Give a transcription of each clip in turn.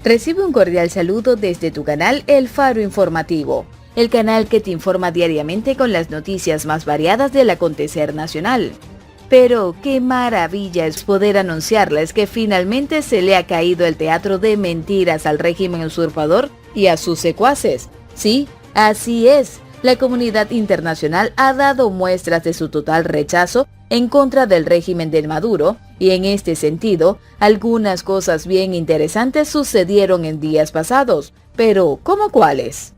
Recibe un cordial saludo desde tu canal El Faro Informativo, el canal que te informa diariamente con las noticias más variadas del acontecer nacional. Pero qué maravilla es poder anunciarles que finalmente se le ha caído el teatro de mentiras al régimen usurpador y a sus secuaces. Sí, así es. La comunidad internacional ha dado muestras de su total rechazo en contra del régimen de Maduro, y en este sentido, algunas cosas bien interesantes sucedieron en días pasados. Pero, ¿cómo cuáles?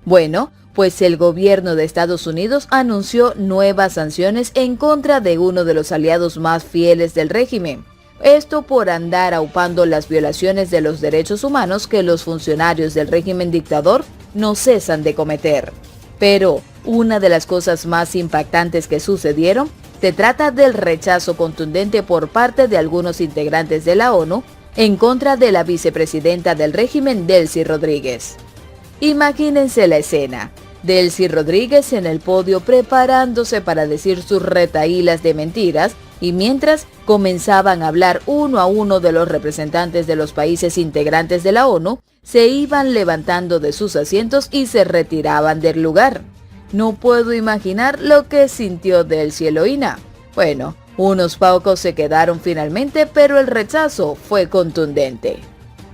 Bueno, pues el gobierno de Estados Unidos anunció nuevas sanciones en contra de uno de los aliados más fieles del régimen. Esto por andar aupando las violaciones de los derechos humanos que los funcionarios del régimen dictador no cesan de cometer. Pero una de las cosas más impactantes que sucedieron se trata del rechazo contundente por parte de algunos integrantes de la ONU en contra de la vicepresidenta del régimen, Delcy Rodríguez. Imagínense la escena. Delcy Rodríguez en el podio preparándose para decir sus retahílas de mentiras, y mientras comenzaban a hablar uno a uno de los representantes de los países integrantes de la ONU, se iban levantando de sus asientos y se retiraban del lugar. No puedo imaginar lo que sintió Delcy Eloína. Bueno, unos pocos se quedaron finalmente, pero el rechazo fue contundente.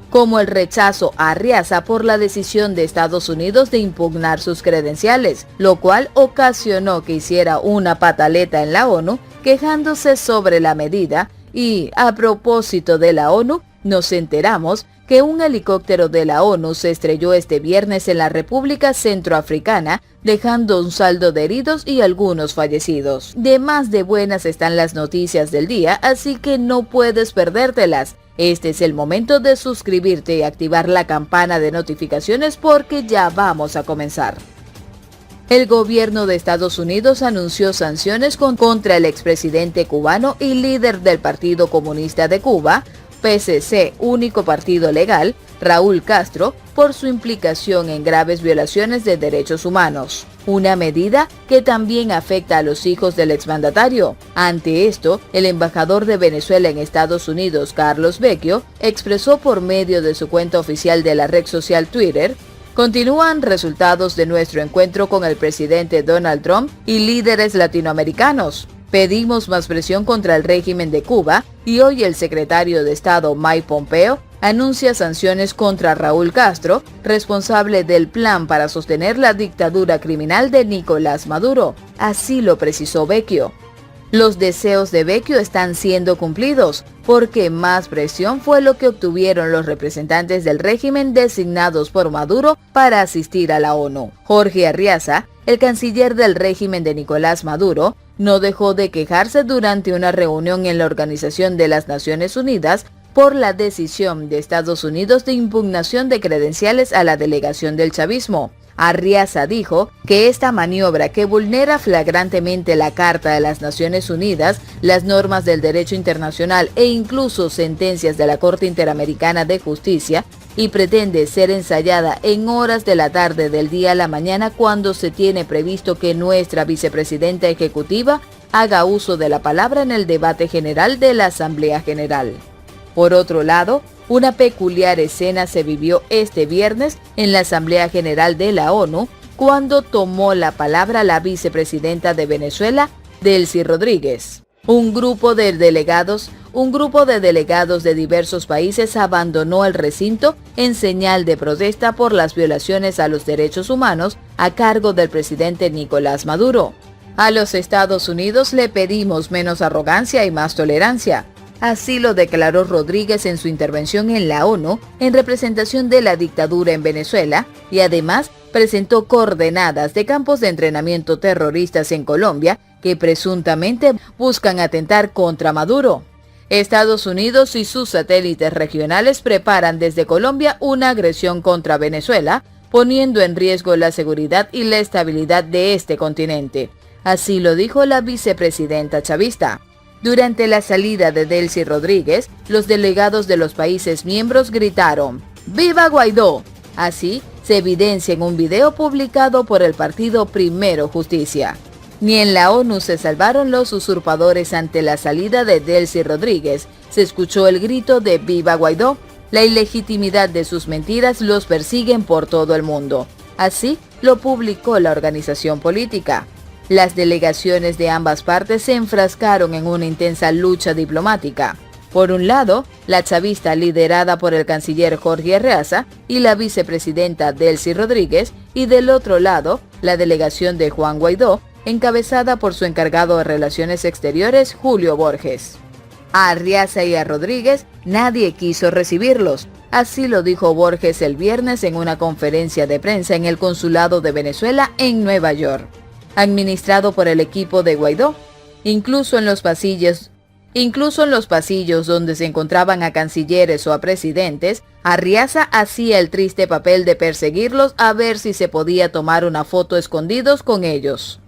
Como el rechazo a Arriaza por la decisión de Estados Unidos de impugnar sus credenciales, lo cual ocasionó que hiciera una pataleta en la ONU, quejándose sobre la medida, y a propósito de la ONU, nos enteramos que un helicóptero de la ONU se estrelló este viernes en la República Centroafricana, dejando un saldo de heridos y algunos fallecidos. De más de buenas están las noticias del día, así que no puedes perdértelas. Este es el momento de suscribirte y activar la campana de notificaciones porque ya vamos a comenzar. El gobierno de Estados Unidos anunció sanciones contra el expresidente cubano y líder del Partido Comunista de Cuba, PCC, único partido legal, Raúl Castro, por su implicación en graves violaciones de derechos humanos. Una medida que también afecta a los hijos del exmandatario. Ante esto, el embajador de Venezuela en Estados Unidos, Carlos Vecchio, expresó por medio de su cuenta oficial de la red social Twitter: continúan resultados de nuestro encuentro con el presidente Donald Trump y líderes latinoamericanos. Pedimos más presión contra el régimen de Cuba y hoy el secretario de Estado Mike Pompeo anuncia sanciones contra Raúl Castro, responsable del plan para sostener la dictadura criminal de Nicolás Maduro. Así lo precisó Vecchio. Los deseos de Vecchio están siendo cumplidos, porque más presión fue lo que obtuvieron los representantes del régimen designados por Maduro para asistir a la ONU. Jorge Arriaza, el canciller del régimen de Nicolás Maduro, no dejó de quejarse durante una reunión en la Organización de las Naciones Unidas por la decisión de Estados Unidos de impugnación de credenciales a la delegación del chavismo. Arriaza dijo que esta maniobra, que vulnera flagrantemente la Carta de las Naciones Unidas, las normas del derecho internacional e incluso sentencias de la Corte Interamericana de Justicia, y pretende ser ensayada en horas de la tarde del día a la mañana cuando se tiene previsto que nuestra vicepresidenta ejecutiva haga uso de la palabra en el debate general de la Asamblea General. Por otro lado, una peculiar escena se vivió este viernes en la Asamblea General de la ONU, cuando tomó la palabra la vicepresidenta de Venezuela, Delcy Rodríguez. Un grupo de delegados de diversos países abandonó el recinto en señal de protesta por las violaciones a los derechos humanos a cargo del presidente Nicolás Maduro. A los Estados Unidos le pedimos menos arrogancia y más tolerancia. Así lo declaró Rodríguez en su intervención en la ONU en representación de la dictadura en Venezuela, y además presentó coordenadas de campos de entrenamiento terroristas en Colombia que presuntamente buscan atentar contra Maduro. Estados Unidos y sus satélites regionales preparan desde Colombia una agresión contra Venezuela, poniendo en riesgo la seguridad y la estabilidad de este continente. Así lo dijo la vicepresidenta chavista. Durante la salida de Delcy Rodríguez, los delegados de los países miembros gritaron ¡Viva Guaidó! Así se evidencia en un video publicado por el partido Primero Justicia. Ni en la ONU se salvaron los usurpadores ante la salida de Delcy Rodríguez. Se escuchó el grito de ¡Viva Guaidó! La ilegitimidad de sus mentiras los persiguen por todo el mundo. Así lo publicó la organización política. Las delegaciones de ambas partes se enfrascaron en una intensa lucha diplomática. Por un lado, la chavista liderada por el canciller Jorge Arreaza y la vicepresidenta Delcy Rodríguez, y del otro lado, la delegación de Juan Guaidó, encabezada por su encargado de Relaciones Exteriores, Julio Borges. A Arreaza y a Rodríguez nadie quiso recibirlos. Así lo dijo Borges el viernes en una conferencia de prensa en el Consulado de Venezuela en Nueva York, administrado por el equipo de Guaidó. Incluso en los pasillos donde se encontraban a cancilleres o a presidentes, Arreaza hacía el triste papel de perseguirlos a ver si se podía tomar una foto escondidos con ellos.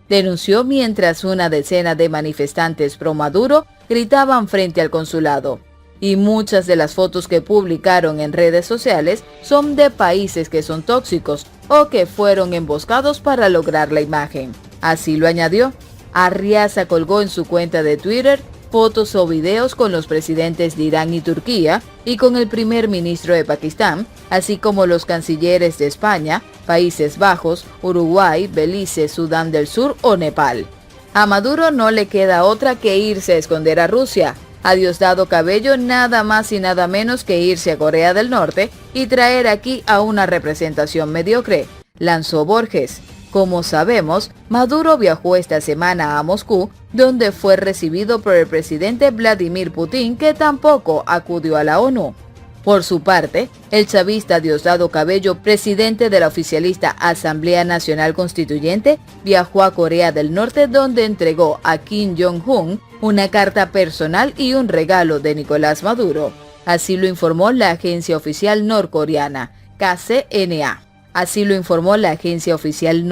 Denunció mientras una decena de manifestantes pro Maduro gritaban frente al consulado. Y muchas de las fotos que publicaron en redes sociales son de países que son tóxicos o que fueron emboscados para lograr la imagen. Así lo añadió. Arreaza colgó en su cuenta de Twitter fotos o videos con los presidentes de Irán y Turquía y con el primer ministro de Pakistán, así como los cancilleres de España, Países Bajos, Uruguay, Belice, Sudán del Sur o Nepal. A Maduro no le queda otra que irse a esconder a Rusia. A Diosdado Cabello nada más y nada menos que irse a Corea del Norte y traer aquí a una representación mediocre, lanzó Borges. Como sabemos, Maduro viajó esta semana a Moscú, donde fue recibido por el presidente Vladimir Putin, que tampoco acudió a la ONU. Por su parte, el chavista Diosdado Cabello, presidente de la oficialista Asamblea Nacional Constituyente, viajó a Corea del Norte, donde entregó a Kim Jong-un una carta personal y un regalo de Nicolás Maduro. Así lo informó la agencia oficial norcoreana, KCNA. Así lo informó la agencia oficial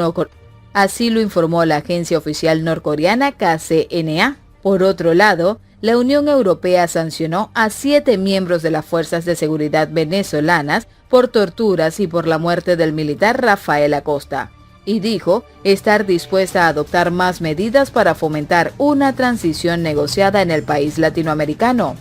norcoreana KCNA. Por otro lado, la Unión Europea sancionó a 7 miembros de las fuerzas de seguridad venezolanas por torturas y por la muerte del militar Rafael Acosta, y dijo estar dispuesta a adoptar más medidas para fomentar una transición negociada en el país latinoamericano.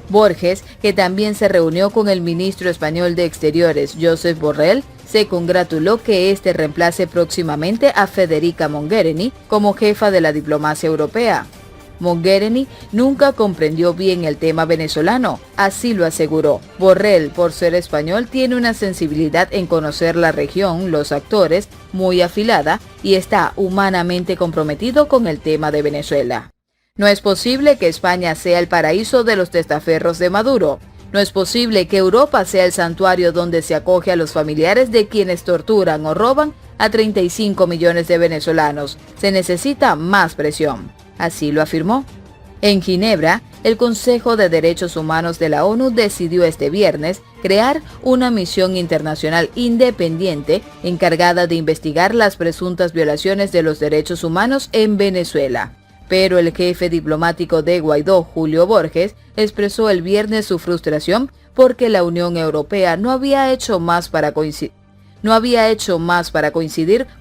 Borges, que también se reunió con el ministro español de Exteriores, Josep Borrell, se congratuló que este reemplace próximamente a Federica Mogherini como jefa de la diplomacia europea. Mogherini nunca comprendió bien el tema venezolano, así lo aseguró. Borrell, por ser español, tiene una sensibilidad en conocer la región, los actores, muy afilada y está humanamente comprometido con el tema de Venezuela. No es posible que España sea el paraíso de los testaferros de Maduro. No es posible que Europa sea el santuario donde se acoge a los familiares de quienes torturan o roban a 35 millones de venezolanos. Se necesita más presión. Así lo afirmó. En Ginebra, el Consejo de Derechos Humanos de la ONU decidió este viernes crear una misión internacional independiente encargada de investigar las presuntas violaciones de los derechos humanos en Venezuela. Pero el jefe diplomático de Guaidó, Julio Borges, expresó el viernes su frustración porque la Unión Europea no había hecho más para coincidir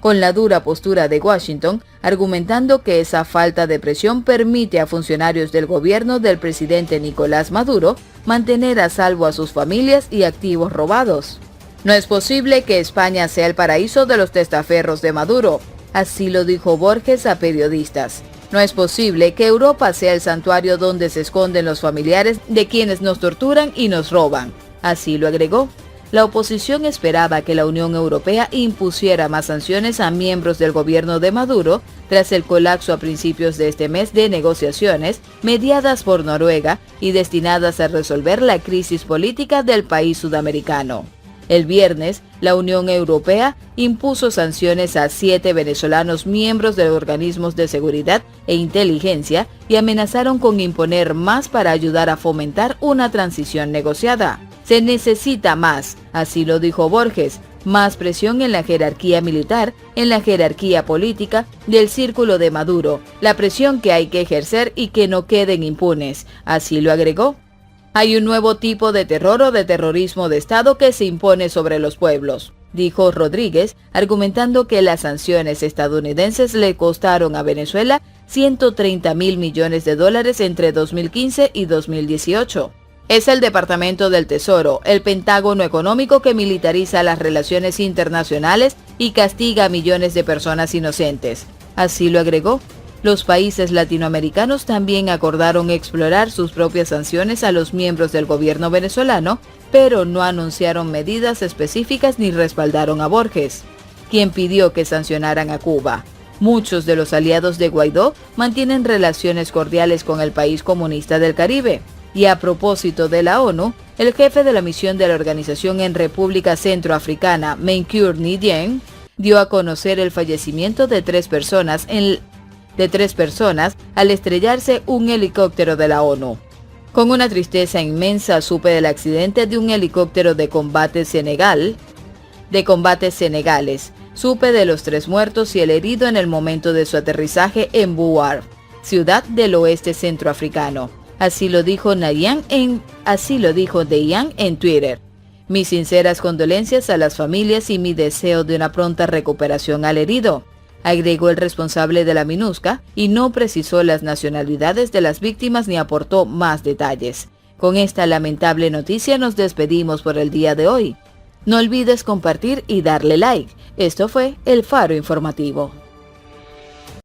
con la dura postura de Washington, argumentando que esa falta de presión permite a funcionarios del gobierno del presidente Nicolás Maduro mantener a salvo a sus familias y activos robados. No es posible que España sea el paraíso de los testaferros de Maduro, así lo dijo Borges a periodistas. No es posible que Europa sea el santuario donde se esconden los familiares de quienes nos torturan y nos roban, así lo agregó. La oposición esperaba que la Unión Europea impusiera más sanciones a miembros del gobierno de Maduro tras el colapso a principios de este mes de negociaciones mediadas por Noruega y destinadas a resolver la crisis política del país sudamericano. El viernes, la Unión Europea impuso sanciones a 7 venezolanos miembros de organismos de seguridad e inteligencia y amenazaron con imponer más para ayudar a fomentar una transición negociada. Se necesita más, así lo dijo Borges, más presión en la jerarquía militar, en la jerarquía política del círculo de Maduro, la presión que hay que ejercer y que no queden impunes, así lo agregó. Hay un nuevo tipo de terror o de terrorismo de Estado que se impone sobre los pueblos, dijo Rodríguez, argumentando que las sanciones estadounidenses le costaron a Venezuela $130.000 millones entre 2015 y 2018. Es el Departamento del Tesoro, el Pentágono económico que militariza las relaciones internacionales y castiga a millones de personas inocentes. Así lo agregó. Los países latinoamericanos también acordaron explorar sus propias sanciones a los miembros del gobierno venezolano, pero no anunciaron medidas específicas ni respaldaron a Borges, quien pidió que sancionaran a Cuba. Muchos de los aliados de Guaidó mantienen relaciones cordiales con el país comunista del Caribe. Y a propósito de la ONU, el jefe de la misión de la organización en República Centroafricana, Menkure Ndiaye, dio a conocer el fallecimiento de tres personas al estrellarse un helicóptero de la ONU. Con una tristeza inmensa supe del accidente de un helicóptero de combates senegales. Supe de los 3 muertos y el herido en el momento de su aterrizaje en Buar, ciudad del oeste centroafricano. Así lo dijo Ndiaye en Twitter. Mis sinceras condolencias a las familias y mi deseo de una pronta recuperación al herido, agregó el responsable de la MINUSCA, y no precisó las nacionalidades de las víctimas ni aportó más detalles. Con esta lamentable noticia nos despedimos por el día de hoy. No olvides compartir y darle like. Esto fue El Faro Informativo.